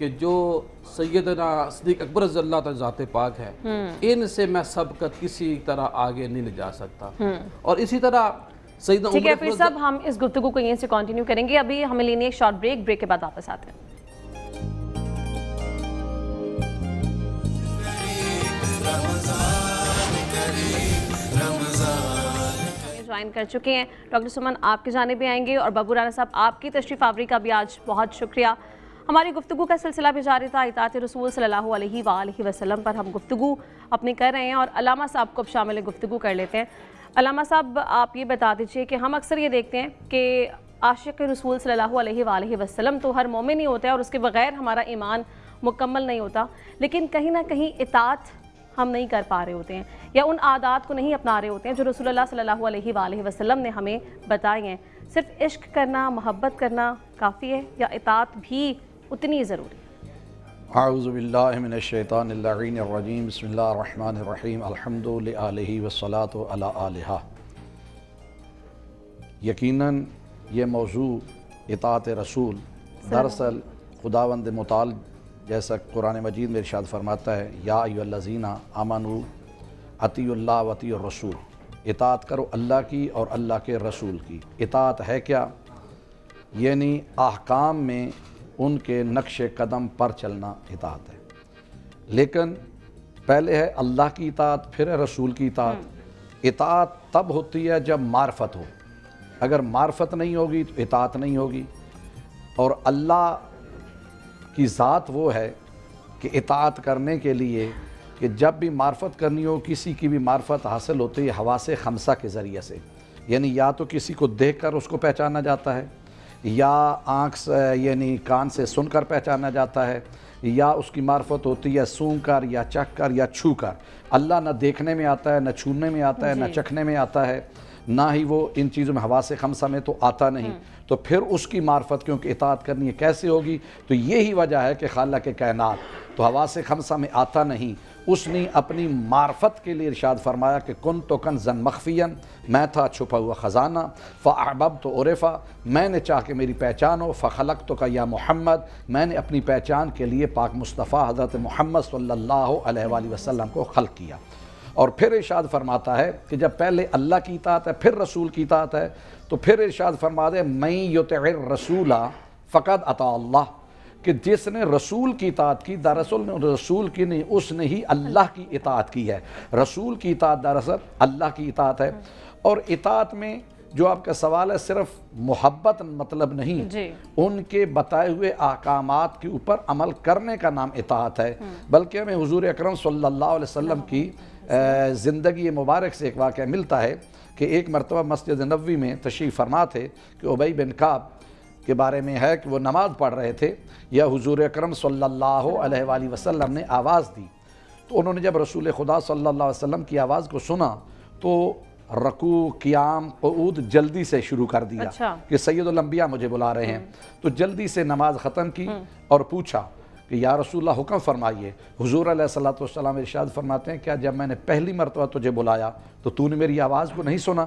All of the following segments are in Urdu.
کہ جو سیدنا صدیق اکبر رضی اللہ تعالیٰ ذات پاک ہے ان سے میں سبقت کسی طرح آگے نہیں لے جا سکتا. اور اسی طرح سیدنا ٹھیک ہے عمر پھر صاحب ہم اس گفتگو کو یہیں سے کنٹینیو کریں گے. ابھی ہمیں لینی ایک شارٹ بریک کے بعد واپس آتے ہیں. جوائن کر چکے ہیں ڈاکٹر سمن، آپ کی جانب بھی آئیں گے، اور ببو رانا صاحب آپ کی تشریف آوری کا بھی آج بہت شکریہ. ہماری گفتگو کا سلسلہ بھی جاری تھا، اطاعت رسول صلی اللہ علیہ وآلہ وسلم پر ہم گفتگو اپنی کر رہے ہیں، اور علامہ صاحب کو اب شامل گفتگو کر لیتے ہیں. علامہ صاحب آپ یہ بتا دیجئے کہ ہم اکثر یہ دیکھتے ہیں کہ عاشق رسول صلی اللہ علیہ وآلہ وسلم تو ہر مومن ہی ہوتا ہے، اور اس کے بغیر ہمارا ایمان مکمل نہیں ہوتا، لیکن کہیں نہ کہیں اطاعت ہم نہیں کر پا رہے ہوتے ہیں، یا ان عادات کو نہیں اپنا رہے ہوتے ہیں جو رسول اللہ صلی اللہ علیہ وآلہ وسلم نے ہمیں بتائی ہیں. صرف عشق کرنا، محبت کرنا کافی ہے، یا اطاعت بھی اتنی ضروری ہے؟ اعوذ باللہ من الشیطان اللعین الرجیم، بسم اللہ الرحمن الرحیم، الحمد للہ والصلاة علی آلہ. یقیناً یہ موضوع اطاعت رسول دراصل خداوند متعال جیسا قرآن مجید میں ارشاد فرماتا ہے، یا ایھا الذین آمنوا اطیعوا اللہ واطیعوا الرسول، اطاعت کرو اللہ کی اور اللہ کے رسول کی. اطاعت ہے کیا؟ یعنی احکام میں ان کے نقش قدم پر چلنا اطاعت ہے. لیکن پہلے ہے اللہ کی اطاعت، پھر ہے رسول کی اطاعت. اطاعت تب ہوتی ہے جب معرفت ہو، اگر معرفت نہیں ہوگی تو اطاعت نہیں ہوگی. اور اللہ کی ذات وہ ہے کہ اطاعت کرنے کے لیے کہ جب بھی معرفت کرنی ہو، کسی کی بھی معرفت حاصل ہوتی ہے حواس خمسہ کے ذریعے سے، یعنی یا تو کسی کو دیکھ کر اس کو پہچانا جاتا ہے، یا آنکھ سے یعنی کان سے سن کر پہچانا جاتا ہے، یا اس کی معرفت ہوتی ہے سونگھ کر یا چکھ کر یا چھو کر. اللہ نہ دیکھنے میں آتا ہے، نہ چھونے میں آتا ہے، نہ چکھنے میں آتا ہے، نہ ہی وہ ان چیزوں میں حواس خمسہ میں تو آتا نہیں. تو پھر اس کی معرفت کیونکہ اطاعت کرنی ہے کیسے ہوگی؟ تو یہی وجہ ہے کہ خالق کائنات تو حواس خمسہ میں آتا نہیں، اس نے اپنی معرفت کے لیے ارشاد فرمایا کہ کنت کنزا مخفیا، میں تھا چھپا ہوا خزانہ، فاحببت عرفا، میں نے چاہ کہ میری پہچان ہو، فخلقتک یا محمد، میں نے اپنی پہچان کے لیے پاک مصطفیٰ حضرت محمد صلی اللہ علیہ وآلہ وسلم کو خلق کیا. اور پھر ارشاد فرماتا ہے کہ جب پہلے اللہ کی اطاعت ہے پھر رسول کی اطاعت ہے، تو پھر ارشاد فرماتا ہے من یطع الرسول فقد اطاع اللہ، کہ جس نے رسول کی اطاعت کی دراصل رسول کی نہیں، اس نے ہی اللہ کی اطاعت کی ہے. رسول کی اطاعت دراصل اللہ کی اطاعت ہے. اور اطاعت میں جو آپ کا سوال ہے صرف محبت مطلب نہیں، ان کے بتائے ہوئے احکامات کے اوپر عمل کرنے کا نام اطاعت ہے. بلکہ ہمیں حضور اکرم صلی اللہ علیہ وسلم کی زندگی مبارک سے ایک واقعہ ملتا ہے کہ ایک مرتبہ مسجد نبوی میں تشریف فرما تھے کہ ابی بن کعب کے بارے میں ہے کہ وہ نماز پڑھ رہے تھے، یا حضور اکرم صلی اللہ علیہ وآلہ وسلم نے آواز دی، تو انہوں نے جب رسول خدا صلی اللہ علیہ وسلم کی آواز کو سنا تو رکوع، قیام، قعود جلدی سے شروع کر دیا کہ سید الانبیاء مجھے بلا رہے ہیں. تو جلدی سے نماز ختم کی اور پوچھا کہ یا رسول اللہ حکم فرمائیے. حضور علیہ السلام ارشاد فرماتے ہیں کیا جب میں نے پہلی مرتبہ تجھے بلایا تو نے میری آواز کو نہیں سنا؟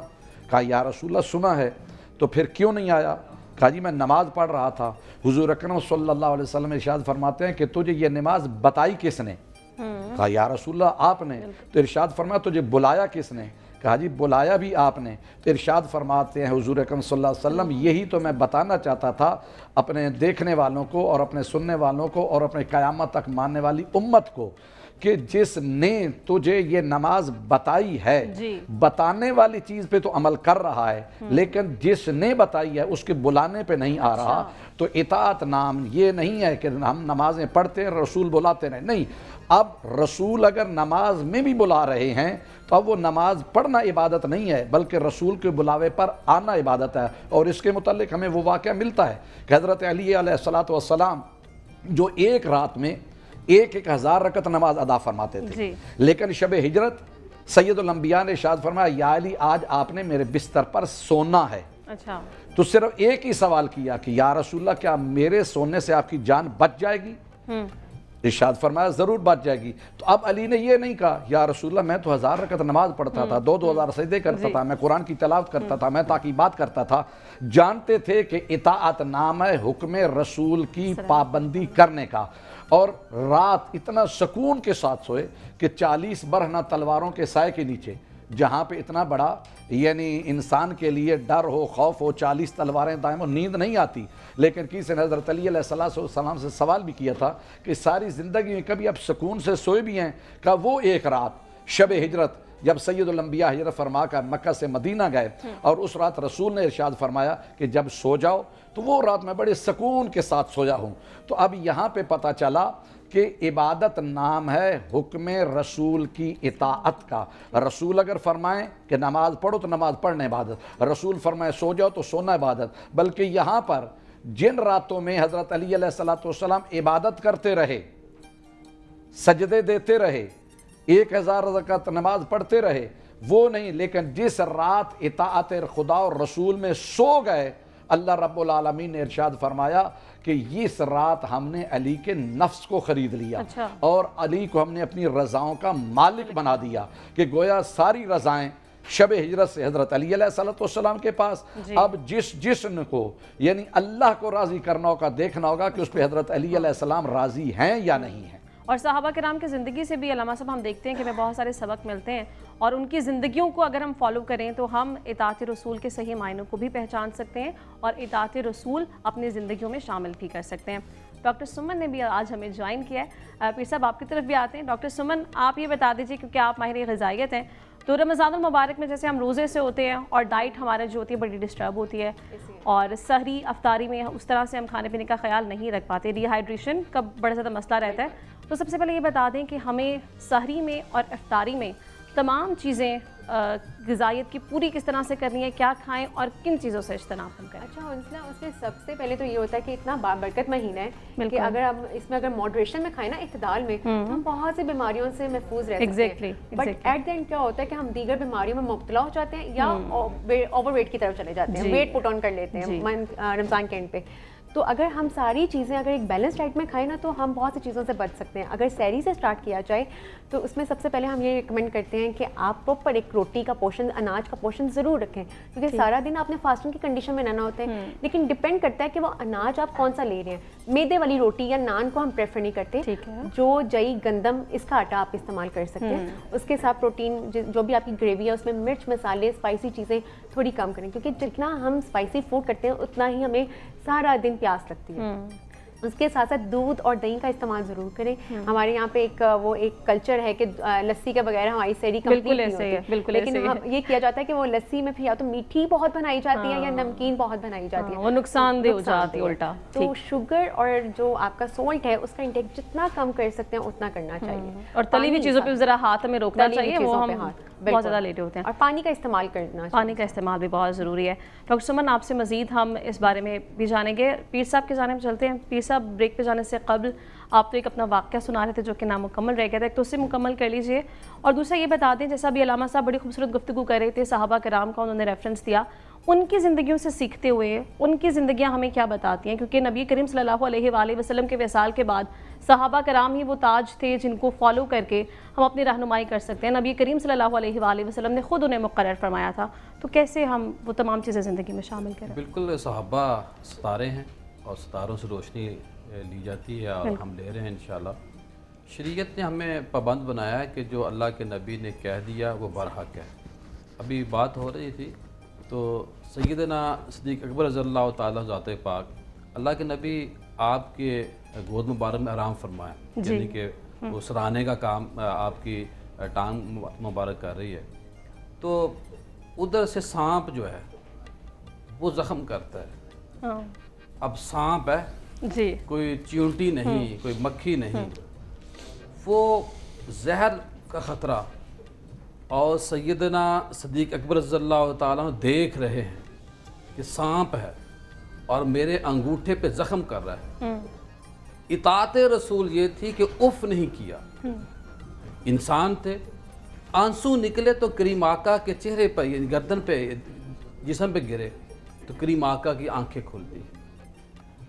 کہا یا رسول اللہ سنا ہے. تو پھر کیوں نہیں آیا؟ کہا جی میں نماز پڑھ رہا تھا. حضور اکرم صلی اللہ علیہ وسلم ارشاد فرماتے ہیں کہ تجھے یہ نماز بتائی کس نے؟ کہا یا رسول اللہ آپ نے. تو ارشاد فرمایا تجھے بلایا کس نے؟ کہا جی بلایا بھی آپ نے. تو ارشاد فرماتے ہیں حضور اکرم صلی اللہ علیہ وسلم یہی تو میں بتانا چاہتا تھا اپنے دیکھنے والوں کو اور اپنے سننے والوں کو اور اپنے قیامت تک ماننے والی امت کو کہ جس نے تجھے یہ نماز بتائی ہے بتانے والی چیز پہ تو عمل کر رہا ہے، لیکن جس نے بتائی ہے اس کے بلانے پہ نہیں آ رہا. تو اطاعت نام یہ نہیں ہے کہ ہم نمازیں پڑھتے ہیں رسول بلاتے رہے، نہیں. اب رسول اگر نماز میں بھی بلا رہے ہیں تو اب وہ نماز پڑھنا عبادت نہیں ہے بلکہ رسول کے بلاوے پر آنا عبادت ہے. اور اس کے متعلق ہمیں وہ واقعہ ملتا ہے کہ حضرت علی علیہ السلام جو ایک رات میں 1000 رکعت نماز ادا فرماتے تھے، لیکن شب ہجرت سید الانبیاء نے ارشاد فرمایا یا علی آج آپ نے میرے بستر پر سونا ہے. تو صرف ایک ہی سوال کیا کہ یا رسول اللہ کیا میرے سونے سے آپ کی جان بچ جائے گی؟ ارشاد فرمایا ضرور بچ جائے گی. تو اب علی نے یہ نہیں کہا یا رسول اللہ میں تو 1000 رکعت نماز پڑھتا تھا, 2000 سجدے کرتا تھا, میں قرآن کی تلاوت کرتا تھا, میں تعقیبات کرتا تھا. جانتے تھے کہ اطاعت نام ہے حکم رسول کی پابندی کرنے کا. اور رات اتنا سکون کے ساتھ سوئے کہ 40 برہنہ تلواروں کے سائے کے نیچے, جہاں پہ اتنا بڑا یعنی انسان کے لیے ڈر ہو, خوف ہو, 40 تلواریں دائم ہو, نیند نہیں آتی. لیکن کسی نے حضرت علی علیہ السلام سے سوال بھی کیا تھا کہ ساری زندگی میں کبھی اب سکون سے سوئے بھی ہیں؟ کہا وہ ایک رات شب ہجرت جب سید الانبیاء ہجرت فرما کر مکہ سے مدینہ گئے, اور اس رات رسول نے ارشاد فرمایا کہ جب سو جاؤ تو وہ رات میں بڑے سکون کے ساتھ سویا ہوں. تو اب یہاں پہ پتہ چلا کہ عبادت نام ہے حکم رسول کی اطاعت کا. رسول اگر فرمائیں کہ نماز پڑھو تو نماز پڑھنا عبادت, رسول فرمائے سو جاؤ تو سونا عبادت. بلکہ یہاں پر جن راتوں میں حضرت علی علیہ السلام عبادت کرتے رہے, سجدے دیتے رہے, 1000 رکعت نماز پڑھتے رہے, وہ نہیں, لیکن جس رات اطاعت خدا اور رسول میں سو گئے, اللہ رب العالمین نے ارشاد فرمایا کہ اس رات ہم نے علی کے نفس کو خرید لیا. اور علی کو ہم نے اپنی رضاؤں کا مالک بنا دیا, کہ گویا ساری رضائیں شب ہجرت سے حضرت علی علیہ السلام کے پاس. اب جس جسم کو یعنی اللہ کو راضی کرنا ہوگا, دیکھنا ہوگا کہ اس پہ حضرت علی علیہ السلام راضی ہیں یا نہیں ہیں. اور صحابہ کرام کی زندگی سے بھی علامہ صاحب ہم دیکھتے ہیں کہ ہمیں بہت سارے سبق ملتے ہیں, اور ان کی زندگیوں کو اگر ہم فالو کریں تو ہم اطاعت رسول کے صحیح معنوں کو بھی پہچان سکتے ہیں, اور اطاعت رسول اپنی زندگیوں میں شامل بھی کر سکتے ہیں. ڈاکٹر سمن نے بھی آج ہمیں جوائن کیا ہے. پیر صاحب آپ کی طرف بھی آتے ہیں. ڈاکٹر سمن آپ یہ بتا دیجیے, کیونکہ آپ ماہر غذائیت ہیں, تو رمضان المبارک میں جیسے ہم روزے سے ہوتے ہیں اور ڈائٹ ہمارا جو ہوتی ہے بڑی ڈسٹرب ہوتی ہے, اور سحری افطاری میں اس طرح سے ہم کھانے پینے کا خیال نہیں رکھ پاتے, ڈی ہائیڈریشن کا بڑا زیادہ مسئلہ رہتا ہے. تو سب سے پہلے یہ بتا دیں کہ ہمیں سحری میں اور افطاری میں تمام چیزیں غذائیت کی پوری کس طرح سے کرنی ہے, کیا کھائیں اور کن چیزوں سے اجتناب ہم کریں؟ اچھا اس میں سب سے پہلے تو یہ ہوتا ہے کہ اتنا بابرکت مہینہ ہے کہ اگر ہم اس میں اگر ماڈریشن میں کھائیں نا, اعتدال میں, تو ہم بہت سی بیماریوں سے محفوظ رہ سکتے ہیں. بٹ ایٹ دا اینڈ کیا ہوتا ہے کہ ہم دیگر بیماریوں میں مبتلا ہو جاتے ہیں یا اوور ویٹ کی طرف چلے جاتے ہیں, ویٹ پٹ آن کر لیتے ہیں رمضان کے اینڈ پہ. تو اگر ہم ساری چیزیں اگر ایک بیلنس ڈائٹ میں کھائیں نا, تو ہم بہت سی چیزوں سے بچ سکتے ہیں. اگر سحری سے سٹارٹ کیا جائے تو اس میں سب سے پہلے ہم یہ ریکمینڈ کرتے ہیں کہ آپ پراپر ایک روٹی کا پورشن, اناج کا پورشن ضرور رکھیں, کیونکہ سارا دن آپ نے فاسٹنگ کی کنڈیشن میں رہنا ہوتا ہے. لیکن ڈپینڈ کرتا ہے کہ وہ اناج آپ کون سا لے رہے ہیں. میدے والی روٹی یا نان کو ہم پریفر نہیں کرتے. جو جئی گندم اس کا آٹا آپ استعمال کر سکتے ہیں. اس کے ساتھ پروٹین جو بھی آپ کی گریوی ہے اس میں مرچ مسالے اسپائسی چیزیں تھوڑی کم کریں, کیونکہ جتنا ہم اسپائسی فوڈ کرتے ہیں اتنا ہی ہمیں سارا دن پیاس لگتی ہے. اس کے ساتھ ساتھ دودھ اور دہی کا استعمال ضرور کریں. ہمارے یہاں پہ ایک کلچر ہے کہ لسی کے بغیر ہماری سحری کمپلیٹ نہیں ہوتی, لیکن یہ کیا جاتا ہے کہ وہ لسی میں پھر یا تو میٹھی بہت بنائی جاتی ہے یا نمکین بہت بنائی جاتی ہے, وہ نقصان دہ ہو جاتی ہے الٹا. تو شوگر اور جو آپ کا سالٹ ہے اس کا انٹیک جتنا کم کر سکتے ہیں اتنا کرنا چاہیے. اور تلی ہوئی چیزوں پہ ذرا ہاتھ ہمیں روکنا چاہیے, وہ ہم بہت زیادہ لیٹے ہوتے ہیں. اور پانی کا استعمال کرنا, پانی کا استعمال بھی بہت ضروری ہے. ڈاکٹر سمن آپ سے مزید ہم اس بارے میں بھی جانیں گے. پیر صاحب کے جانب چلتے ہیں. پیر صاحب بریک پہ جانے سے قبل آپ تو ایک اپنا واقعہ سنا رہے تھے جو کہ نامکمل رہ گیا تھا, تو اسے مکمل کر لیجئے. اور دوسرا یہ بتا دیں, جیسا بھی علامہ صاحب بڑی خوبصورت گفتگو کر رہے تھے, صحابہ کرام کا انہوں نے ریفرنس دیا, ان کی زندگیوں سے سیکھتے ہوئے ان کی زندگیاں ہمیں کیا بتاتی ہیں, کیونکہ نبی کریم صلی اللہ علیہ وآلہ وسلم کے وصال کے بعد صحابہ کرام ہی وہ تاج تھے جن کو فالو کر کے ہم اپنی رہنمائی کر سکتے ہیں. نبی کریم صلی اللہ علیہ وآلہ وسلم نے خود انہیں مقرر فرمایا تھا, تو کیسے ہم وہ تمام چیزیں زندگی میں شامل کریں؟ بالکل, صحابہ ستارے ہیں اور ستاروں سے روشنی لی جاتی ہے اور ہم لے رہے ہیں انشاءاللہ. شریعت نے ہمیں پابند بنایا ہے کہ جو اللہ کے نبی نے کہہ دیا وہ برحق ہے. ابھی بات ہو رہی تھی تو سیدنا صدیق اکبر رضی اللہ تعالیٰ ذات پاک, اللہ کے نبی آپ کے گود مبارک میں آرام فرمایا, یعنی کہ وہ سرانے کا کام آپ کی ٹانگ مبارک کر رہی ہے, تو ادھر سے سانپ جو ہے وہ زخم کرتا ہے. اب سانپ ہے جی, کوئی چیونٹی نہیں, کوئی مکھی نہیں, وہ زہر کا خطرہ. اور سیدنا صدیق اکبر رضی اللہ تعالیٰ دیکھ رہے ہیں کہ سانپ ہے اور میرے انگوٹھے پہ زخم کر رہا ہے. اطاعت رسول یہ تھی کہ اف نہیں کیا. انسان تھے, آنسو نکلے تو کریم آقا کے چہرے پہ, یعنی گردن پہ, جسم پہ گرے تو کریم آقا کی آنکھیں کھل دی.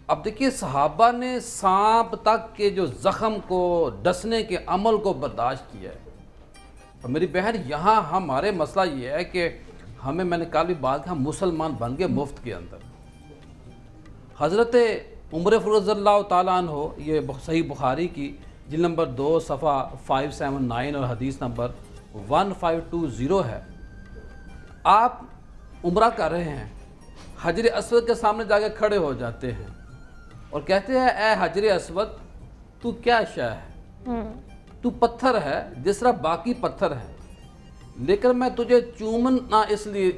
اب دیکھیے صحابہ نے سانپ تک کے جو زخم کو ڈسنے کے عمل کو برداشت کیا ہے. اور میری بہن یہاں ہمارے مسئلہ یہ ہے کہ میں نے کل بھی بات کہ ہم مسلمان بن گئے مفت کے اندر. حضرت عمر فاروق رضی اللہ تعالیٰ عنہ، یہ صحیح بخاری کی جلد نمبر 2 صفحہ 579 اور حدیث نمبر 1520 ہے. آپ عمرہ کر رہے ہیں، حجر اسود کے سامنے جا کے کھڑے ہو جاتے ہیں اور کہتے ہیں اے حجر اسود تو کیا شے ہے؟ تو پتھر ہے جس طرح باقی پتھر ہے، لیکن میں تجھے اس لیے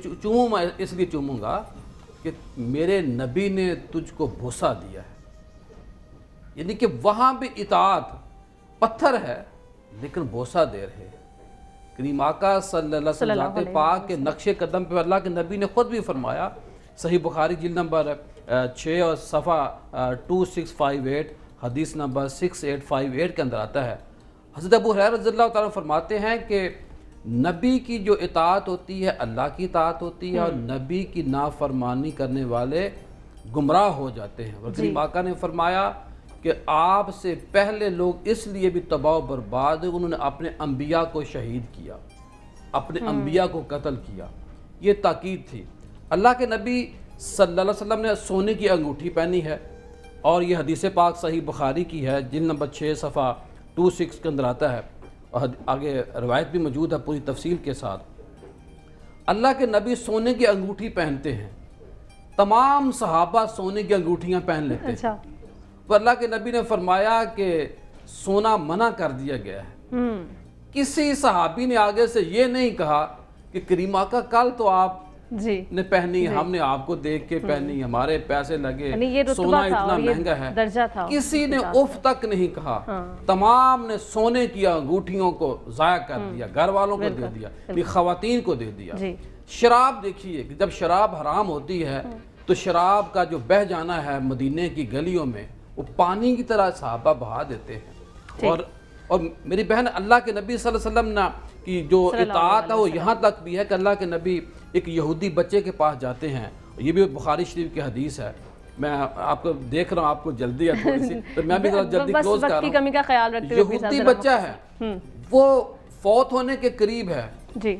چوموں گا کہ میرے نبی نے تجھ کو بوسہ دیا ہے. یعنی کہ وہاں بھی اطاعت، پتھر ہے لیکن بوسہ دے رہے. کریم آقا صلی اللہ علیہ وسلم ذات پاک کے نقش قدم پہ اللہ کے نبی نے خود بھی فرمایا، صحیح بخاری جلد نمبر 6 اور صفحہ 2658 حدیث نمبر 6858 کے اندر آتا ہے. حضرت ابو ہریرہ رضی اللہ تعالیٰ فرماتے ہیں کہ نبی کی جو اطاعت ہوتی ہے اللہ کی اطاعت ہوتی ہے، اور نبی کی نافرمانی کرنے والے گمراہ ہو جاتے ہیں. اور کریم آقا نے فرمایا کہ آپ سے پہلے لوگ اس لیے بھی تباہ و برباد ہوئے، انہوں نے اپنے انبیاء کو شہید کیا، اپنے انبیاء کو قتل کیا. یہ تاکید تھی. اللہ کے نبی صلی اللہ علیہ وسلم نے سونے کی انگوٹھی پہنی ہے، اور یہ حدیث پاک صحیح بخاری کی ہے جلد نمبر 6 صفحہ 26 کے اندر آتا ہے، اور آگے روایت بھی موجود ہے پوری تفصیل کے ساتھ. اللہ کے نبی سونے کی انگوٹھی پہنتے ہیں، تمام صحابہ سونے کی انگوٹھیاں پہن لیتے ہیں. تو اللہ کے نبی نے فرمایا کہ سونا منع کر دیا گیا ہے. کسی صحابی نے آگے سے یہ نہیں کہا کہ کریم آقا کل تو آپ نے پہنی، ہم نے آپ کو دیکھ کے پہنی، ہمارے پیسے لگے، سونا اتنا مہنگا ہے. کسی نے اف تک نہیں کہا. تمام نے سونے کی انگوٹھیوں کو ضائع کر دیا، گھر والوں کو دے دیا، خواتین کو دے دیا. شراب دیکھیے کہ جب شراب حرام ہوتی ہے تو شراب کا جو بہہ جانا ہے مدینے کی گلیوں میں، وہ پانی کی طرح صحابہ بہا دیتے ہیں. اور میری بہن اللہ کے نبی صلی اللہ علیہ وسلم کی جو اطاعت ہے وہ یہاں تک بھی ہے کہ اللہ کے نبی ایک یہودی بچے کے پاس جاتے ہیں. یہ بھی بخاری شریف کی حدیث ہے. میں آپ کو دیکھ رہا ہوں آپ کو جلدی ہے تھوڑی سی، تو میں بھی جلدی کلوز کر رہا ہوں. یہودی بچہ ہے، وہ فوت ہونے کے قریب ہے.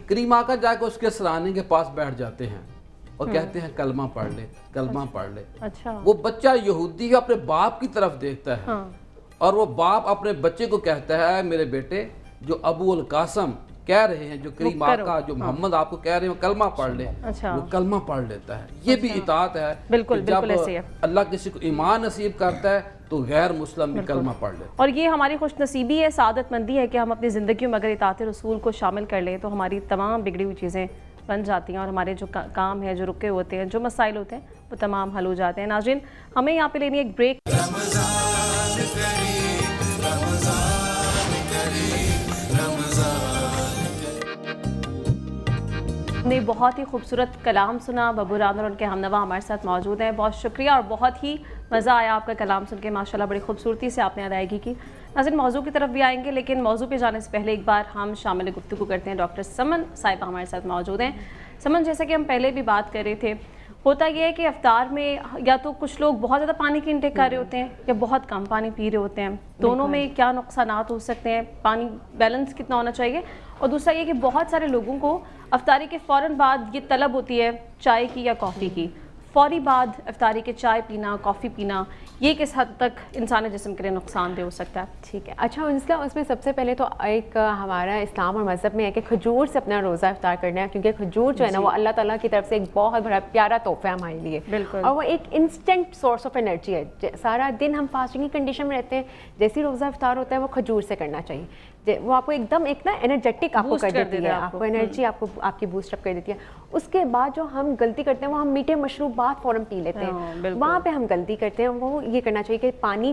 کریم آقا جا کے اس کے سرانے کے پاس بیٹھ جاتے ہیں اور کہتے ہیں کلمہ پڑھ لے، کلمہ پڑھ لے. وہ بچہ یہودی اپنے باپ کی طرف دیکھتا ہے، اور وہ باپ اپنے بچے کو کہتا ہے میرے بیٹے جو ابو القاسم کہہ رہے ہیں، جو کریم آقا جو محمد آپ کو کہہ رہے ہیں کلمہ پڑھ لے، وہ کلمہ پڑھ لیتا ہے. یہ بھی اطاعت ہے. جب اللہ کسی کو ایمان نصیب کرتا ہے تو غیر مسلم بھی کلمہ پڑھ لے. اور یہ ہماری خوش نصیبی ہے، سعادت مندی ہے کہ ہم اپنی زندگیوں میں اگر اطاعت رسول کو شامل کر لیں تو ہماری تمام بگڑی ہوئی چیزیں بن جاتی ہیں، اور ہمارے جو کام ہیں، جو رکے ہوتے ہیں، جو مسائل ہوتے ہیں وہ تمام حل ہو جاتے ہیں. ناظرین ہمیں یہاں پہ لینی ایک بریک. رمضان کریم، رمضان کریم، رمضان. ہم نے بہت ہی خوبصورت کلام سنا. ببو ران اور ان کے ہمنوا ہمارے ساتھ موجود ہیں. بہت شکریہ اور بہت ہی مزہ آیا آپ کا کلام سن کے. ماشاءاللہ بڑی خوبصورتی سے آپ نے ادائیگی کی. ناظرین موضوع کی طرف بھی آئیں گے، لیکن موضوع پہ جانے سے پہلے ایک بار ہم شامل گفتگو کرتے ہیں. ڈاکٹر سمن صاحبہ ہمارے ساتھ موجود ہیں. سمن، جیسا کہ ہم پہلے بھی بات کر رہے تھے، ہوتا یہ ہے کہ افطار میں یا تو کچھ لوگ بہت زیادہ پانی کی انٹیک کر رہے ہوتے ہیں یا بہت کم پانی پی رہے ہوتے ہیں. دونوں میں کیا نقصانات ہو سکتے ہیں؟ پانی بیلنس کتنا ہونا چاہیے؟ اور دوسرا یہ کہ بہت سارے لوگوں کو افطاری کے فوراً بعد یہ طلب ہوتی ہے چائے کی یا کافی کی. فوری بعد افطاری کے چائے پینا، کافی پینا، یہ کس حد تک انسانی جسم کے لیے نقصان دہ ہو سکتا ہے؟ ٹھیک ہے. اچھا اس میں سب سے پہلے تو ایک ہمارا اسلام اور مذہب میں ہے کہ کھجور سے اپنا روزہ افطار کرنا ہے، کیونکہ کھجور جو ہے نا وہ اللہ تعالیٰ کی طرف سے ایک بہت بڑا پیارا تحفہ ہے ہمارے لیے. بالکل. اور وہ ایک انسٹنٹ سورس آف انرجی ہے. سارا دن ہم فاسٹنگ کی کنڈیشن میں رہتے ہیں، جیسی روزہ افطار ہوتا ہے وہ کھجور سے کرنا چاہیے. وہ آپ کو ایک دم ایک نا انرجیٹک آپ کو کر دیتی ہے، آپ کو انرجی آپ کی بوسٹ اپ کر دیتی ہے. اس کے بعد جو ہم غلطی کرتے ہیں وہ ہم میٹھے مشروبات فوراً پی لیتے ہیں. وہاں پہ ہم غلطی کرتے ہیں. وہ یہ کرنا چاہیے کہ پانی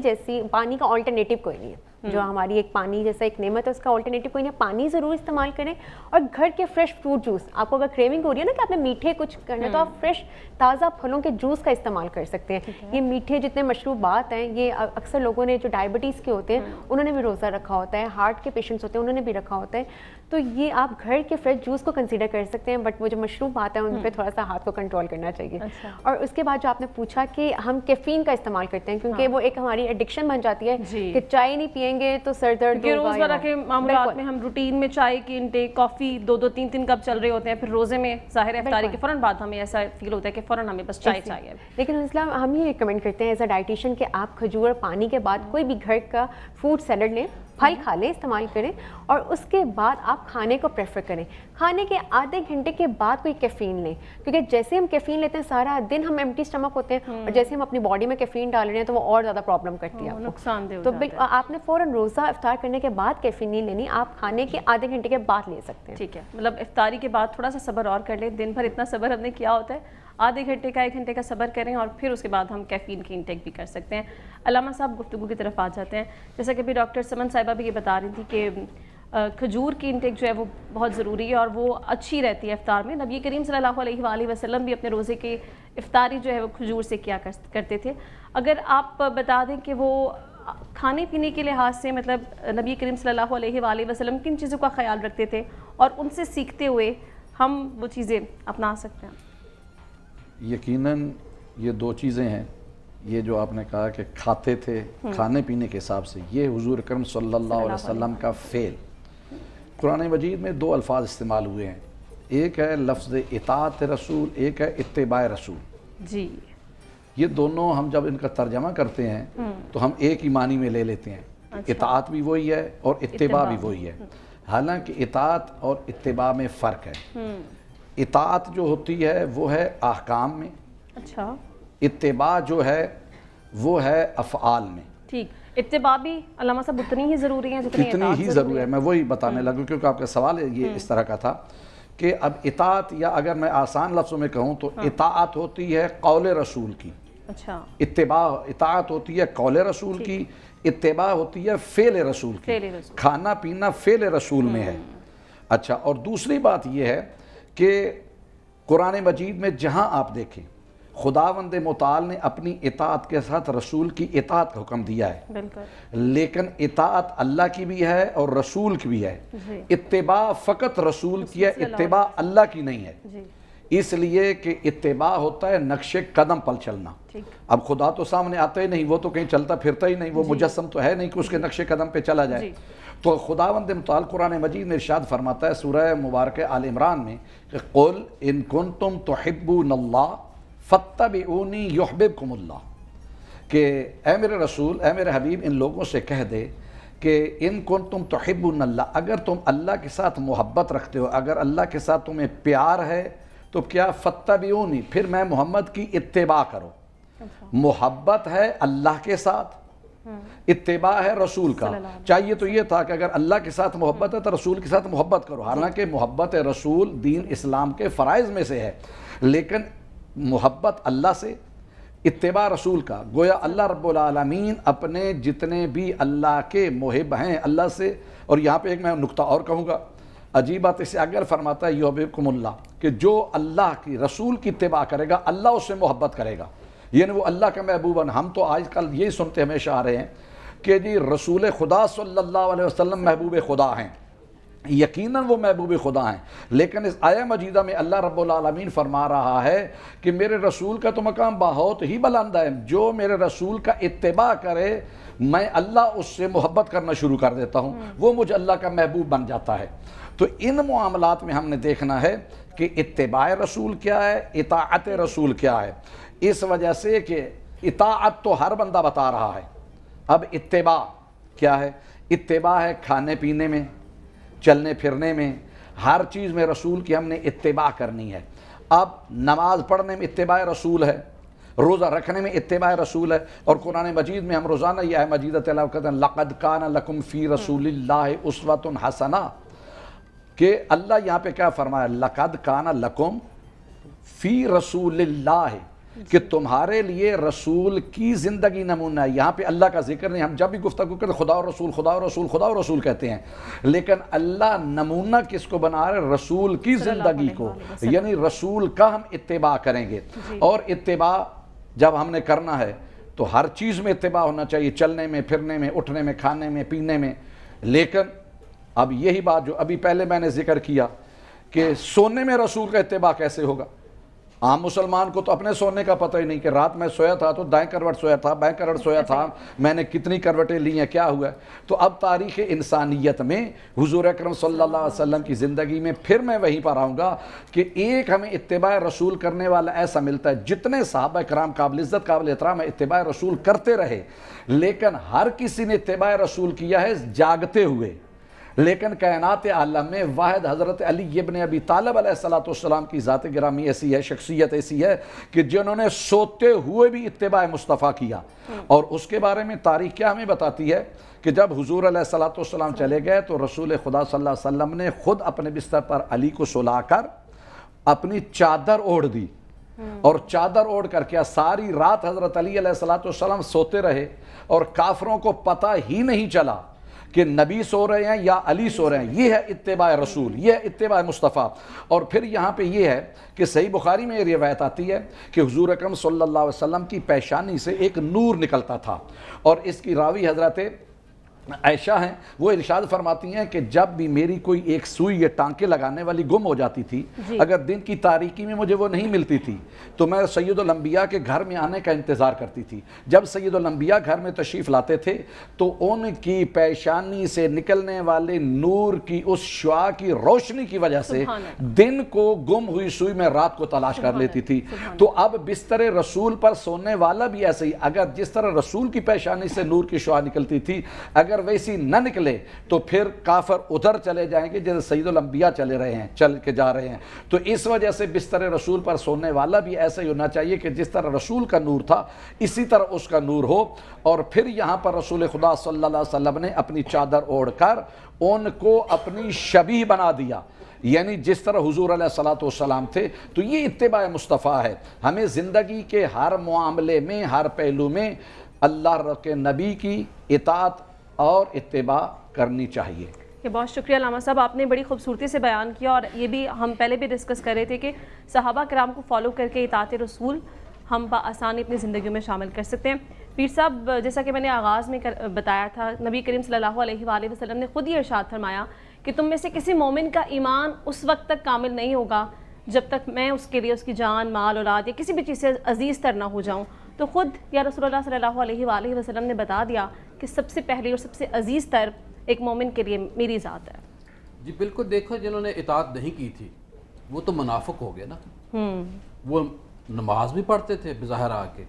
کا آلٹرنیٹیو کوئی نہیں ہے. جو ہماری ایک پانی جیسا ایک نعمت ہے اس کا آلٹرنیٹیو کوئی نہیں, پانی ضرور استعمال کریں. اور گھر کے فریش فروٹ جوس, آپ کو اگر کریونگ ہو رہی ہے نا کہ آپ نے میٹھے کچھ کرنا ہے تو آپ فریش تازہ پھلوں کے جوس کا استعمال کر سکتے ہیں. یہ میٹھے جتنے مشروبات ہیں یہ اکثر لوگوں نے جو ڈائبٹیز کے ہوتے ہیں انہوں نے بھی روزہ رکھا ہوتا ہے, ہارٹ کے پیشنٹس ہوتے ہیں انہوں نے بھی رکھا ہوتا ہے, تو یہ آپ گھر کے فریش جوس کو کنسیڈر کر سکتے ہیں. بٹ وہ جو مشروبات ہیں ان پہ تھوڑا سا ہاتھ کو کنٹرول کرنا چاہیے. اور اس کے بعد جو آپ نے پوچھا کہ ہم کیفین کا استعمال کرتے ہیں کیونکہ وہ ایک ہماری ایڈکشن بن جاتی ہے کہ چائے نہیں پیئیں گے تو سر درد ہوگا. روزمرہ کے معاملات میں ہم روٹین میں چائے کی انٹیک, کافی 2-3 کپ چل رہے ہوتے ہیں, پھر روزے میں ظاہر افطاری کے فوراً بعد ہمیں ایسا فیل ہوتا ہے کہ فوراً ہمیں بس چائے چاہیے. لیکن اسلام ہم یہ ریکمینڈ کرتے ہیں ایز اے ڈائٹیشین کہ آپ کھجور اور پانی کے بعد کوئی بھی گھر کا فروٹ سیلڈ لیں, پھل کھا لیں, استعمال کریں, اور اس کے بعد آپ کھانے کو پریفر کریں. کھانے کے آدھے گھنٹے کے بعد کوئی کیفین لیں, کیونکہ جیسے ہم کیفین لیتے ہیں سارا دن ہم ایمٹی اسٹمک ہوتے ہیں, اور جیسے ہم اپنی باڈی میں کیفین ڈال رہے ہیں تو وہ اور زیادہ پرابلم کرتی ہے, نقصان دہ. تو آپ نے فوراً روزہ افطار کرنے کے بعد کیفین نہیں لینی, آپ کھانے کے آدھے گھنٹے کے بعد لے سکتے ہیں. ٹھیک ہے, مطلب افطاری کے بعد تھوڑا سا صبر اور کر لیں, دن بھر اتنا صبر ہم نے کیا ہوتا ہے, آدھے گھنٹے کا 1 گھنٹے کا صبر کریں اور پھر اس کے بعد ہم کیفین کی انٹیک بھی کر سکتے ہیں. علامہ صاحب گفتگو کی طرف آ جاتے ہیں. جیسا کہ ابھی ڈاکٹر سمن صاحبہ بھی یہ بتا رہی تھی کہ کھجور کی انٹیک جو ہے وہ بہت ضروری ہے اور وہ اچھی رہتی ہے افطار میں. نبی کریم صلی اللہ علیہ وآلہ وسلم بھی اپنے روزے کی افطاری جو ہے وہ کھجور سے کیا کرتے تھے. اگر آپ بتا دیں کہ وہ کھانے پینے کے لحاظ سے مطلب نبی کریم صلی اللہ علیہ وآلہ وسلم کن چیزوں کا خیال رکھتے تھے اور ان سے سیکھتے ہوئے ہم وہ چیزیں اپنا سکتے ہیں. یقیناً یہ 2 چیزیں ہیں. یہ جو آپ نے کہا کہ کھاتے تھے, کھانے پینے کے حساب سے, یہ حضور اکرم صلی اللہ علیہ وسلم کا فعل. قرآن مجید میں 2 الفاظ استعمال ہوئے ہیں, ایک ہے لفظ اطاعت رسول, ایک ہے اتباع رسول. جی, یہ دونوں ہم جب ان کا ترجمہ کرتے ہیں تو ہم ایک ہی معنی میں لے لیتے ہیں. اطاعت بھی وہی ہے اور اتباع بھی وہی ہے, حالانکہ اطاعت اور اتباع میں فرق ہے. اطاعت جو ہوتی ہے وہ ہے احکام میں, اچھا, اتباع جو ہے وہ ہے افعال میں. ٹھیک, اتباع بھی علامہ صاحب اتنی ہی ضروری ہے جتنی ہی ضروری ہے. میں وہی بتانے لگوں کیونکہ آپ کا سوال یہ اس طرح کا تھا کہ اب اطاعت, یا اگر میں آسان لفظوں میں کہوں تو اطاعت ہوتی ہے قول رسول کی, اچھا, اطاعت ہوتی ہے قول رسول کی, اتباع ہوتی ہے فعل رسول کی. کھانا پینا فعل رسول میں ہے. اچھا, اور دوسری بات یہ ہے کہ قرآن مجید میں جہاں آپ دیکھیں خداوند متعال نے اپنی اطاعت کے ساتھ رسول کی اطاعت کا حکم دیا ہے, لیکن اطاعت اللہ کی بھی ہے اور رسول کی بھی ہے. اتباع فقط رسول کی ہے, اتباع اللہ کی نہیں ہے. اس لیے کہ اتباع ہوتا ہے نقش قدم پر چلنا. اب خدا تو سامنے آتا ہی نہیں, وہ تو کہیں چلتا پھرتا ہی نہیں, وہ مجسم تو ہے نہیں کہ اس کے نقش قدم پہ چلا جائے. تو خداوند متعال قرآن مجید میں ارشاد فرماتا ہے سورہ مبارکہ آل عمران میں کہ قل ان کنتم تحبون اللہ فاتبعونی یحببکم اللہ, کہ اے میرے رسول, اے میرے حبیب, ان لوگوں سے کہہ دے کہ ان کنتم تحبون اللہ, اگر تم اللہ کے ساتھ محبت رکھتے ہو, اگر اللہ کے ساتھ تمہیں پیار ہے تو کیا فاتبعونی, پھر میں محمد کی اتباع کرو. محبت ہے اللہ کے ساتھ, اتباع ہے رسول کا. چاہیے تو یہ تھا کہ اگر اللہ کے ساتھ محبت ہے تو رسول کے ساتھ محبت کرو, حالانکہ محبت رسول دین اسلام کے فرائض میں سے ہے, لیکن محبت اللہ سے, اتباع رسول کا. گویا اللہ رب العالمین اپنے جتنے بھی اللہ کے محب ہیں اللہ سے. اور یہاں پہ ایک میں نقطہ اور کہوں گا, عجیب بات اسے اگر فرماتا ہے یحببکم اللہ, کہ جو اللہ کی رسول کی اتباع کرے گا اللہ اس سے محبت کرے گا, یعنی وہ اللہ کا محبوب ہے. ہم تو آج کل یہی سنتے ہمیشہ آ رہے ہیں کہ جی رسول خدا صلی اللہ علیہ وسلم محبوب خدا ہیں. یقیناً وہ محبوب خدا ہیں, لیکن اس آیہ مجیدہ میں اللہ رب العالمین فرما رہا ہے کہ میرے رسول کا تو مقام بہت ہی بلند ہے, جو میرے رسول کا اتباع کرے میں اللہ اس سے محبت کرنا شروع کر دیتا ہوں, وہ مجھے اللہ کا محبوب بن جاتا ہے. تو ان معاملات میں ہم نے دیکھنا ہے کہ اتباع رسول کیا ہے, اطاعت رسول کیا ہے. اس وجہ سے کہ اطاعت تو ہر بندہ بتا رہا ہے, اب اتباع کیا ہے؟ اتباع ہے کھانے پینے میں, چلنے پھرنے میں, ہر چیز میں رسول کی ہم نے اتباع کرنی ہے. اب نماز پڑھنے میں اتباع رسول ہے, روزہ رکھنے میں اتباع رسول ہے, اور قرآن مجید میں ہم روزانہ یہ ہے مجید تلاوت کرتے ہیں لقد کان لکم فی رسول اللہ اسوۃ حسنہ, کہ اللہ یہاں پہ کیا فرمایا, لقد کان لکم فی رسول اللہ, کہ تمہارے لیے رسول کی زندگی نمونہ ہے. یہاں پہ اللہ کا ذکر نہیں. ہم جب بھی گفتگو کرتے خدا اور رسول خدا اور رسول خدا اور رسول کہتے ہیں, لیکن اللہ نمونہ کس کو بنا رہے؟ رسول کی زندگی کو, یعنی رسول کا ہم اتباع کریں گے. اور اتباع جب ہم نے کرنا ہے تو ہر چیز میں اتباع ہونا چاہیے, چلنے میں, پھرنے میں, اٹھنے میں, کھانے میں, پینے میں. لیکن اب یہی بات جو ابھی پہلے میں نے ذکر کیا کہ سونے میں رسول کا اتباع کیسے ہوگا؟ عام مسلمان کو تو اپنے سونے کا پتہ ہی نہیں کہ رات میں سویا تھا تو دائیں کروٹ سویا تھا, بائیں کروٹ سویا تھا, میں نے کتنی کروٹیں لی ہیں, کیا ہوا ہے. تو اب تاریخ انسانیت میں حضور اکرم صلی اللہ علیہ وسلم کی زندگی میں پھر میں وہیں پر آؤں گا کہ ایک ہمیں اتباع رسول کرنے والا ایسا ملتا ہے. جتنے صحابہ کرام قابل عزت قابل احترام اتباع رسول کرتے رہے, لیکن ہر کسی نے اتباع رسول کیا ہے جاگتے ہوئے. لیکن کائنات عالم میں واحد حضرت علی ابن ابی طالب علیہ السلام کی ذات گرامی ایسی ہے, شخصیت ایسی ہے کہ جنہوں نے سوتے ہوئے بھی اتباع مصطفیٰ کیا. اور اس کے بارے میں تاریخ کیا ہمیں بتاتی ہے کہ جب حضور علیہ السلام چلے گئے تو رسول خدا صلی اللہ علیہ وسلم نے خود اپنے بستر پر علی کو سلا کر اپنی چادر اوڑھ دی, اور چادر اوڑھ کر کیا ساری رات حضرت علی علیہ السلام سوتے رہے, اور کافروں کو پتہ ہی نہیں چلا کہ نبی سو رہے ہیں یا علی سو رہے ہیں. یہ ہے اتباع رسول, یہ ہے اتباع مصطفیٰ. اور پھر یہاں پہ یہ ہے کہ صحیح بخاری میں یہ روایت آتی ہے کہ حضور اکرم صلی اللہ علیہ وسلم کی پیشانی سے ایک نور نکلتا تھا, اور اس کی راوی حضرت عائشہ ہیں, وہ ارشاد فرماتی ہیں کہ جب بھی میری کوئی ایک سوئی یا ٹانکے لگانے والی گم ہو جاتی تھی, اگر دن کی تاریکی میں مجھے وہ نہیں ملتی تھی تو میں سید الانبیاء کے گھر میں آنے کا انتظار کرتی تھی. جب سید الانبیاء گھر میں تشریف لاتے تھے تو ان کی پیشانی سے نکلنے والے نور کی اس شعاع کی روشنی کی وجہ سے دن کو گم ہوئی سوئی میں رات کو تلاش کر لیتی تھی. تو اب بستر رسول پر سونے والا بھی ایسے ہی, اگر جس طرح رسول کی پیشانی سے نور کی شعاع نکلتی تھی, اگر ویسی نہ نکلے تو پھر کافر ادھر چلے جائیں گے جیسے سید الانبیاء چلے رہے ہیں, چل کے جا رہے ہیں. تو اس وجہ سے بستر رسول پر سونے والا بھی ایسا ہی ہونا چاہیے کہ جس طرح رسول کا نور تھا اسی طرح اس کا نور ہو. اور پھر یہاں پر رسول خدا صلی اللہ علیہ وسلم نے اپنی چادر اوڑھ کر ان کو اپنی شبیہ بنا دیا, یعنی جس طرح حضور علیہ السلام تھے. تو یہ اتباع مصطفیٰ ہے. ہمیں زندگی کے ہر معاملے میں, ہر پہلو میں اللہ کے نبی کی اطاعت اور اتباع کرنی چاہیے. کہ بہت شکریہ علامہ صاحب, آپ نے بڑی خوبصورتی سے بیان کیا, اور یہ بھی ہم پہلے بھی ڈسکس کر رہے تھے کہ صحابہ کرام کو فالو کر کے اطاعت رسول ہم بآسانی اپنی زندگیوں میں شامل کر سکتے ہیں. پیر صاحب, جیسا کہ میں نے آغاز میں بتایا تھا, نبی کریم صلی اللہ علیہ وآلہ وسلم نے خود ہی ارشاد فرمایا کہ تم میں سے کسی مومن کا ایمان اس وقت تک کامل نہیں ہوگا جب تک میں اس کے لیے اس کی جان, مال, اولاد یا کسی بھی چیز سے عزیز تر نہ ہو جاؤں. تو خود یا رسول اللہ صلی اللہ علیہ وآلہ وسلم نے بتا دیا کہ سب سے پہلی اور سب سے عزیز تر ایک مومن کے لیے میری ذات ہے. جی بالکل. دیکھو جنہوں نے اطاعت نہیں کی تھی وہ تو منافق ہو گئے نا. وہ نماز بھی پڑھتے تھے بظاہر آ کے,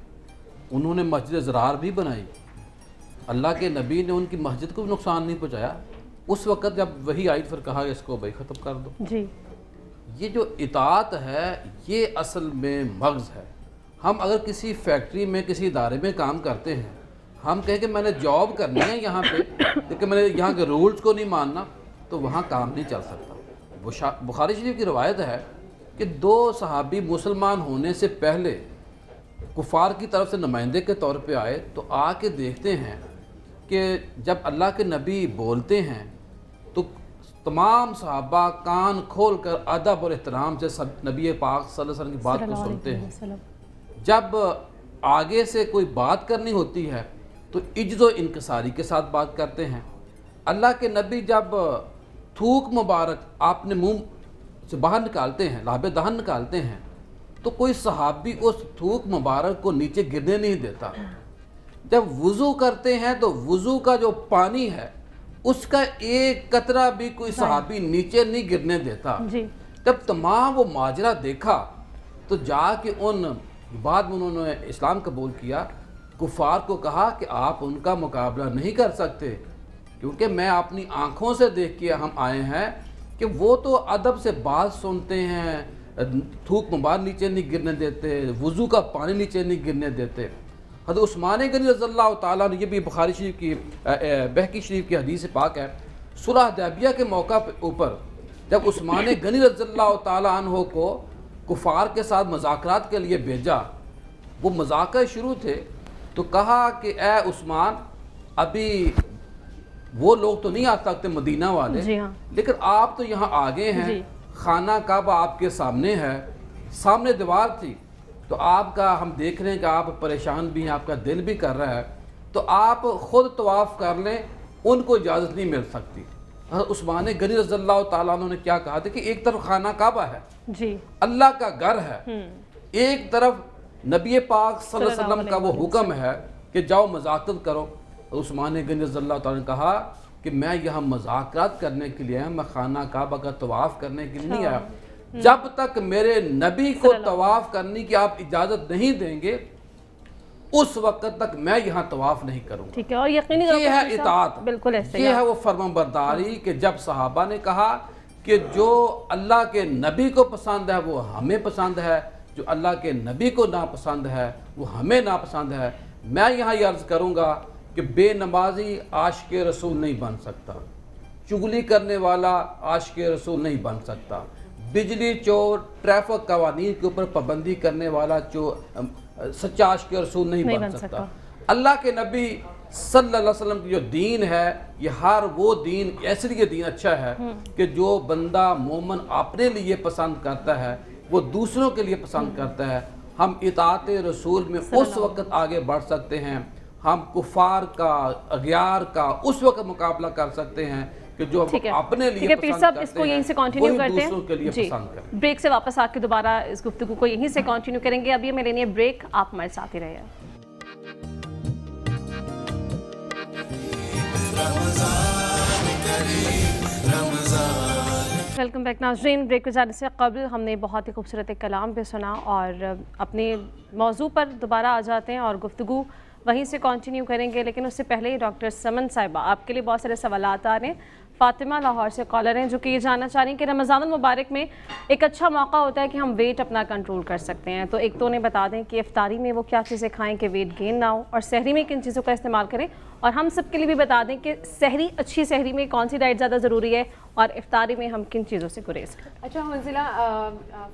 انہوں نے مسجد زرار بھی بنائی, اللہ کے نبی نے ان کی مسجد کو بھی نقصان نہیں پہنچایا. اس وقت جب وہی آئی پھر کہا اس کو بھائی ختم کر دو. جی یہ جو اطاعت ہے یہ اصل میں مغز ہے. ہم اگر کسی فیکٹری میں کسی ادارے میں کام کرتے ہیں, ہم کہیں کہ میں نے جاب کرنی ہے یہاں پہ لیکن میں نے یہاں کے رولز کو نہیں ماننا, تو وہاں کام نہیں چل سکتا. بخاری شریف کی روایت ہے کہ 2 صحابی مسلمان ہونے سے پہلے کفار کی طرف سے نمائندے کے طور پہ آئے, تو آ کے دیکھتے ہیں کہ جب اللہ کے نبی بولتے ہیں تو تمام صحابہ کان کھول کر ادب اور احترام سے نبی پاک صلی اللہ علیہ وسلم کی بات کو سنتے ہیں. جب آگے سے کوئی بات کرنی ہوتی ہے تو عجز و انکساری کے ساتھ بات کرتے ہیں. اللہ کے نبی جب تھوک مبارک آپ نے منہ سے باہر نکالتے ہیں, لابِ دہن نکالتے ہیں, تو کوئی صحابی اس تھوک مبارک کو نیچے گرنے نہیں دیتا. جب وضو کرتے ہیں تو وضو کا جو پانی ہے اس کا ایک قطرہ بھی کوئی صحابی نیچے نہیں گرنے دیتا. جب تمام وہ ماجرا دیکھا تو جا کے ان بعد میں انہوں نے اسلام قبول کیا, کفار کو کہا کہ آپ ان کا مقابلہ نہیں کر سکتے, کیونکہ میں اپنی آنکھوں سے دیکھ کے ہم آئے ہیں کہ وہ تو ادب سے بات سنتے ہیں, تھوک مبارک نیچے نہیں گرنے دیتے, وضو کا پانی نیچے نہیں گرنے دیتے. حضرت عثمان غنی رضی اللہ تعالیٰ نے, یہ بھی بخاری شریف کی بہقی شریف کی حدیث پاک ہے, صلح حدیبیہ کے موقع اوپر جب عثمان غنی رضی اللہ تعالیٰ عنہ کو کفار کے ساتھ مذاکرات کے لیے بھیجا وہ مذاکرے شروع تھے تو کہا کہ اے عثمان ابھی وہ لوگ تو نہیں آ سکتے مدینہ والے، جی ہاں، لیکن آپ تو یہاں آگے ہیں، جی، خانہ کعبہ آپ کے سامنے ہے، سامنے دیوار تھی، تو آپ کا ہم دیکھ رہے ہیں کہ آپ پریشان بھی ہیں، آپ کا دل بھی کر رہا ہے، تو آپ خود طواف کر لیں، ان کو اجازت نہیں مل سکتی۔ عثمان غنی رضی اللہ تعالیٰ عنہ نے کیا کہا تھا کہ ایک طرف خانہ کعبہ ہے، جی، اللہ کا گھر ہے، ایک طرف نبی پاک صلی اللہ علیہ وسلم کا وہ حکم ہے کہ جاؤ مذاکرات کرو۔ عثمان غنی رضی اللہ تعالیٰ نے کہا کہ میں یہاں مذاکرات کرنے کے لیے آیا، میں خانہ کعبہ کا طواف کرنے کے لیے نہیں آیا، جب تک میرے نبی کو طواف کرنے کی آپ اجازت نہیں دیں گے اس وقت تک میں یہاں طواف نہیں کروں گا۔ ٹھیک ہے، اور یقینی یہ ہے اطاعت، بالکل ایسے یہ ہے وہ فرمانبرداری کہ جب صحابہ نے کہا کہ جو اللہ کے نبی کو پسند ہے وہ ہمیں پسند ہے، جو اللہ کے نبی کو ناپسند ہے وہ ہمیں ناپسند ہے۔ میں یہاں یہ عرض کروں گا کہ بے نمازی عاشق رسول نہیں بن سکتا، چغلی کرنے والا عاشق رسول نہیں بن سکتا، بجلی چور ٹریفک قوانین کے اوپر پابندی کرنے والا سچا عاشق رسول نہیں بن سکتا۔ اللہ کے نبی صلی اللہ علیہ وسلم کی جو دین ہے یہ ہر وہ دین اس لیے دین اچھا ہے کہ جو بندہ مومن اپنے لیے پسند کرتا ہے وہ دوسروں کے لیے پسند کرتا ہے۔ ہم اطاعت رسول میں اس وقت آگے بڑھ سکتے ہیں، ہم کفار کا اغیار کا اس وقت مقابلہ کر سکتے ہیں کہ جو اپنے لیے پیر پسند صاحب کرتے اس کو یہیں سے کنٹینیو وہی کرتے دوسروں کے لیے ہیں، پسند کریں۔ بریک سے واپس آ کے دوبارہ اس گفتگو کو یہیں سے کنٹینیو کریں گے۔ ابھی ہمیں لینی ہے بریک، آپ ہمارے ساتھ ہی رہیے۔ ویلکم بیک ناظرین، بریک پہ جانے سے قبل ہم نے بہت ہی خوبصورت کلام پہ سنا اور اپنے موضوع پر دوبارہ آ جاتے ہیں اور گفتگو وہیں سے کنٹینیو کریں گے، لیکن اس سے پہلے ہی ڈاکٹر سمن صاحبہ آپ کے لیے بہت سارے سوالات آ رہے ہیں۔ فاطمہ لاہور سے کالر ہیں جو کہ یہ جاننا چاہ رہی ہیں کہ رمضان المبارک میں ایک اچھا موقع ہوتا ہے کہ ہم ویٹ اپنا کنٹرول کر سکتے ہیں، تو ایک تو انہیں بتا دیں کہ افطاری میں وہ کیا چیزیں کھائیں کہ ویٹ گین نہ ہو، اور سحری میں کن چیزوں کا استعمال کریں، اور ہم سب کے لیے بھی بتا دیں کہ سحری اچھی سحری میں کون سی ڈائٹ زیادہ ضروری ہے اور افطاری میں ہم کن چیزوں سے گریز کریں۔ اچھا منزلہ،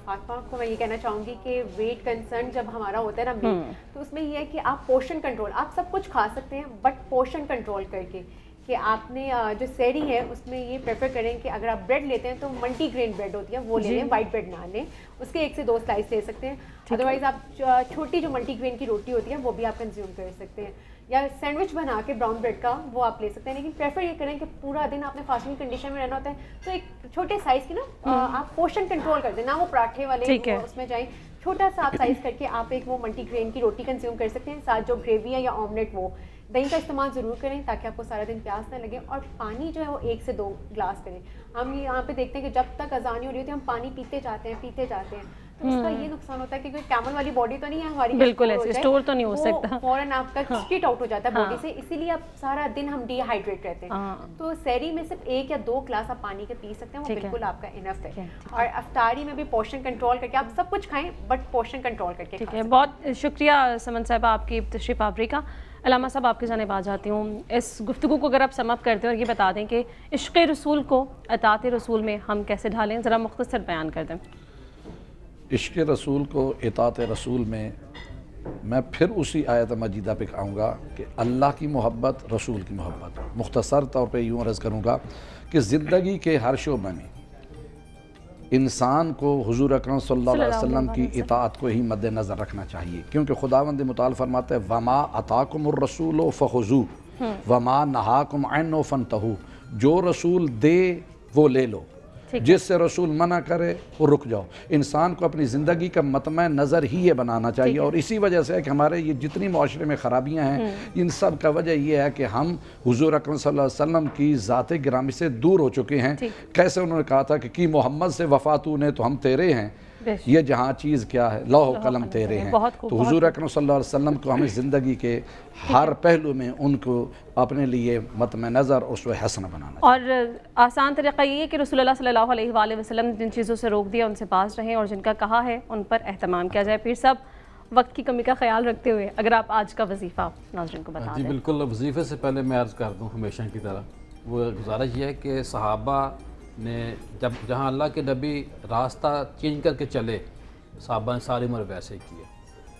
فاطمہ کو میں یہ کہنا چاہوں گی کہ ویٹ کنسرن جب ہمارا ہوتا ہے نا میل، تو اس میں یہ ہے کہ آپ پورشن کنٹرول، آپ سب کچھ کھا سکتے ہیں بٹ پورشن کنٹرول کر کے، کہ آپ نے جو سحری ہے اس میں یہ پریفر کریں کہ اگر آپ بریڈ لیتے ہیں تو ملٹی گرین بریڈ ہوتی ہے وہ لے لیں، وائٹ بریڈ نہ لیں، اس کے 1 سے 2 سلائس لے سکتے ہیں، ادروائز آپ چھوٹی جو ملٹی گرین کی روٹی ہوتی ہے وہ بھی آپ کنزیوم کر سکتے ہیں، یا سینڈوچ بنا کے براؤن بریڈ کا وہ آپ لے سکتے ہیں، لیکن پریفر یہ کریں کہ پورا دن آپ نے فاسٹنگ کنڈیشن میں رہنا ہوتا ہے تو ایک چھوٹے سائز کی نا آپ پورشن کنٹرول کر دیں، نہ وہ پراٹھے والے اس میں جائیں، چھوٹا سا آپ سائز کر کے آپ ایک وہ ملٹی گرین کی روٹی کنزیوم کر سکتے ہیں، ساتھ جو گریوی ہے یا آملیٹ وہ دہی کا استعمال ضرور کریں تاکہ آپ کو سارا دن پیاس نہ لگے، اور پانی جو ہے وہ 1 سے 2 گلاس کریں۔ ہم یہاں پہ دیکھتے ہیں کہ جب تک اذان نہیں ہو رہی ہوتی ہم پانی پیتے جاتے ہیں تو اس کا یہ نقصان ہوتا ہے کہ کوئی کیمل والی باڈی تو نہیں ہے ہماری، بالکل ایسے اسٹور تو نہیں ہو سکتا، فوراً آپ کا اسکٹ آؤٹ ہو جاتا ہے باڈی سے، اسی لیے آپ سارا دن ہم ڈی ہائیڈریٹ رہتے ہیں، تو سحری میں صرف 1 یا 2 گلاس آپ پانی کے پی سکتے ہیں، وہ بالکل آپ کا انف ہے، اور افطاری میں بھی پورشن کنٹرول کر کے آپ سب کچھ کھائیں بٹ پورشن کنٹرول کر کے۔ ٹھیک ہے، بہت شکریہ سمن صاحبہ آپ کی تشریف آوری کا۔ علامہ صاحب آپ کی جانب آ جاتی ہوں، اس گفتگو کو اگر آپ سم اپ کرتے ہیں اور یہ بتا دیں کہ عشق رسول کو اطاعت رسول میں ہم کیسے ڈھالیں، ذرا مختصر بیان کر دیں۔ عشق رسول کو اطاعت رسول میں پھر اسی آیت مجیدہ پہ آؤں گا کہ اللہ کی محبت، رسول کی محبت۔ مختصر طور پہ یوں عرض کروں گا کہ زندگی کے ہر شعبے میں انسان کو حضور اکرم صلی اللہ علیہ وسلم کی اطاعت کو ہی مد نظر رکھنا چاہیے، کیونکہ خداوند متعال فرماتا ہے وَمَا أَتَاكُمُ الرَّسُولُ فَخُذُوهُ وَمَا نَهَاكُمْ عَنْهُ فَانْتَهُوا، جو رسول دے وہ لے لو، جس سے رسول منع کرے وہ رک جاؤ۔ انسان کو اپنی زندگی کا مطمع نظر ہی یہ بنانا چاہیے، اور اسی وجہ سے ہے کہ ہمارے یہ جتنی معاشرے میں خرابیاں ہیں ان سب کا وجہ یہ ہے کہ ہم حضور اکرم صلی اللہ علیہ وسلم کی ذات گرامی سے دور ہو چکے ہیں۔ کیسے انہوں نے کہا تھا کہ کی محمد سے وفا تو نے تو ہم تیرے ہیں، یہ جہاں چیز کیا ہے لوح و قلم تیرے ہیں۔ تو حضور اکرم صلی اللہ علیہ وسلم کو ہمیں زندگی کے ہر پہلو میں ان کو اپنے لیے مطمع نظر اسوہ حسنہ بنانا ہے، اور آسان طریقہ یہ ہے کہ رسول اللہ صلی اللہ علیہ وآلہ وسلم جن چیزوں سے روک دیا ان سے باز رہیں، اور جن کا کہا ہے ان پر اہتمام کیا جائے۔ پھر سب وقت کی کمی کا خیال رکھتے ہوئے اگر آپ آج کا وظیفہ ناظرین کو بتا دیں۔ جی بالکل، وظیفے سے پہلے میں عرض کر دوں ہمیشہ کی طرح، وہ گزارش یہ ہے کہ صحابہ نے جہاں اللہ کے نبی راستہ چینج کر کے چلے، صحابہ نے ساری عمر ویسے ہی کیے،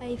5।